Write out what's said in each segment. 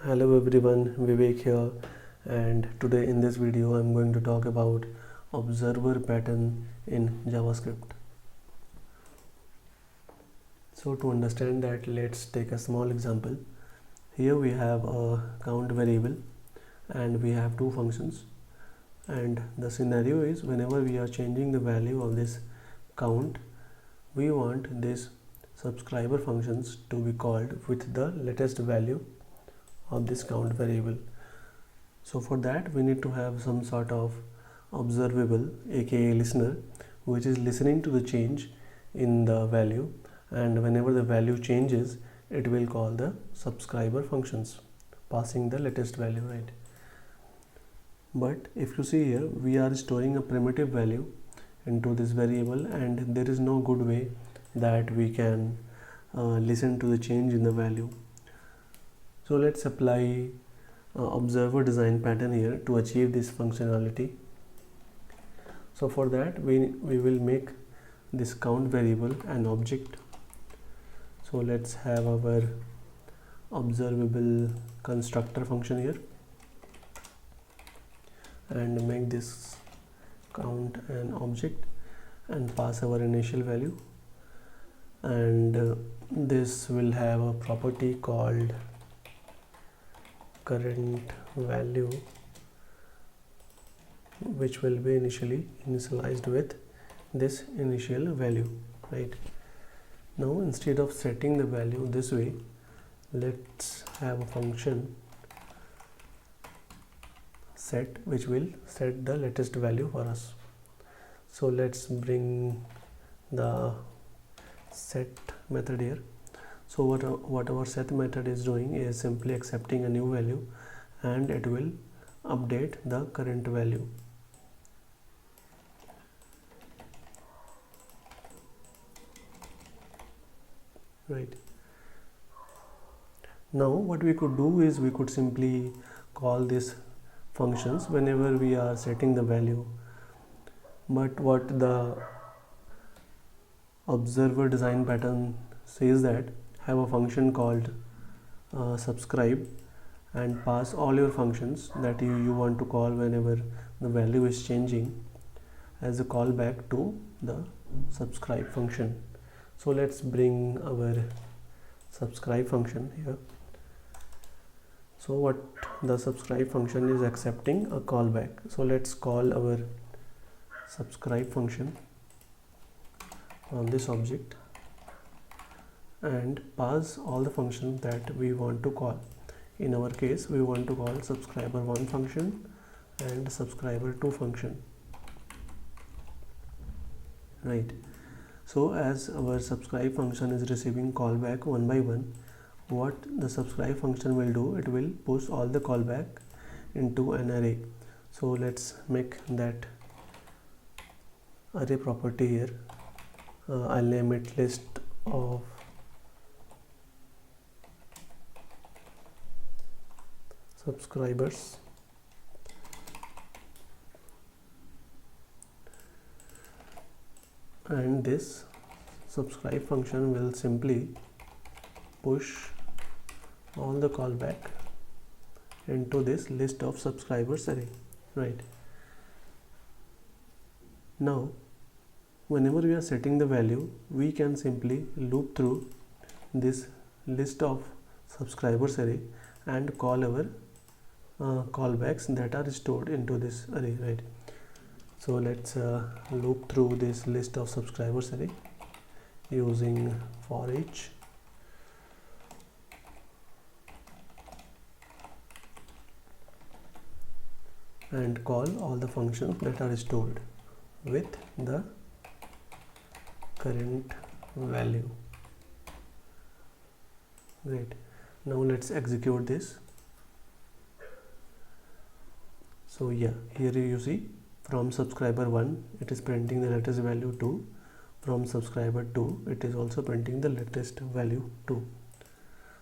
Hello everyone, Vivek here, and today in this video I'm going to talk about observer pattern in JavaScript. So to understand that, let's take a small example. Here we have a count variable and we have two functions, and the scenario is whenever we are changing the value of this count, we want this subscriber functions to be called with the latest value of this count variable. So for that we need to have some sort of observable aka listener, which is listening to the change in the value, and whenever the value changes it will call the subscriber functions passing the latest value, right? But if you see here, we are storing a primitive value into this variable, and there is no good way that we can listen to the change in the value. So let's apply observer design pattern here to achieve this functionality. So for that we will make this count variable an object. So let's have our observable constructor function here and make this count an object and pass our initial value, and this will have a property called current value, which will be initialized with this initial value, right? Now instead of setting the value this way, let's have a function set which will set the latest value for us. So let's bring the set method here. So what our set method is doing is simply accepting a new value, and it will update the current value. Right. Now what we could do is we could simply call these functions whenever we are setting the value, but what the observer design pattern says that have a function called subscribe and pass all your functions that you want to call whenever the value is changing as a callback to the subscribe function. So let's bring our subscribe function here. So what the subscribe function is accepting a callback. So let's call our subscribe function on this object and pass all the functions that we want to call. In our case, we want to call subscriber1 function and subscriber2 function, right? So as our subscribe function is receiving callback one by one, what the subscribe function will do, it will push all the callback into an array. So let's make that array property here. I'll name it list of subscribers, and this subscribe function will simply push all the callback into this list of subscribers array, right? Now whenever we are setting the value, we can simply loop through this list of subscribers array and call our callbacks that are stored into this array, right? So let's loop through this list of subscribers array using for each, and call all the functions that are stored with the current value. Great. Now let's execute this. So yeah, here you see from subscriber 1 it is printing the latest value 2, from subscriber 2 it is also printing the latest value 2.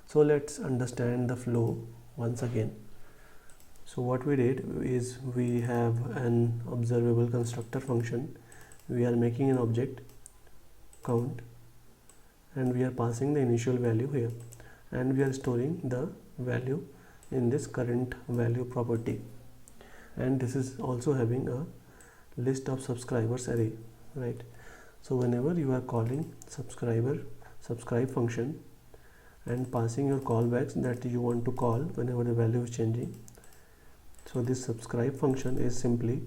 So let's understand the flow once again. So what we did is we have an observable constructor function, we are making an object count, and we are passing the initial value here, and we are storing the value in this current value property, and this is also having a list of subscribers array, right? So whenever you are calling subscribe function and passing your callbacks that you want to call whenever the value is changing, so this subscribe function is simply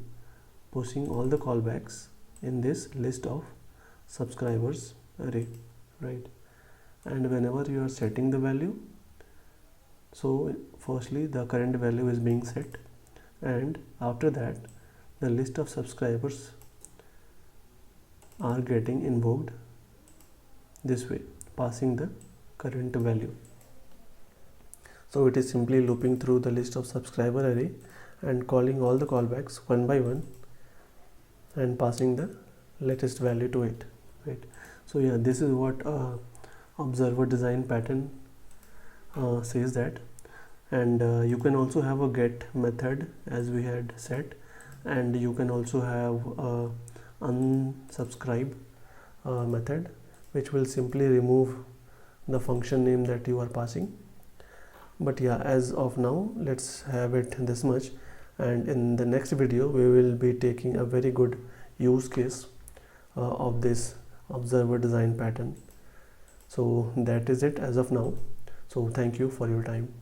pushing all the callbacks in this list of subscribers array, right? And whenever you are setting the value, so firstly the current value is being set, and after that the list of subscribers are getting invoked this way, passing the current value. So it is simply looping through the list of subscriber array and calling all the callbacks one by one and passing the latest value to it, right? So yeah, this is what observer design pattern says that. And you can also have a get method as we had set, and you can also have a unsubscribe method, which will simply remove the function name that you are passing. But yeah, as of now, let's have it this much, and in the next video we will be taking a very good use case of this observer design pattern. So that is it as of now. So thank you for your time.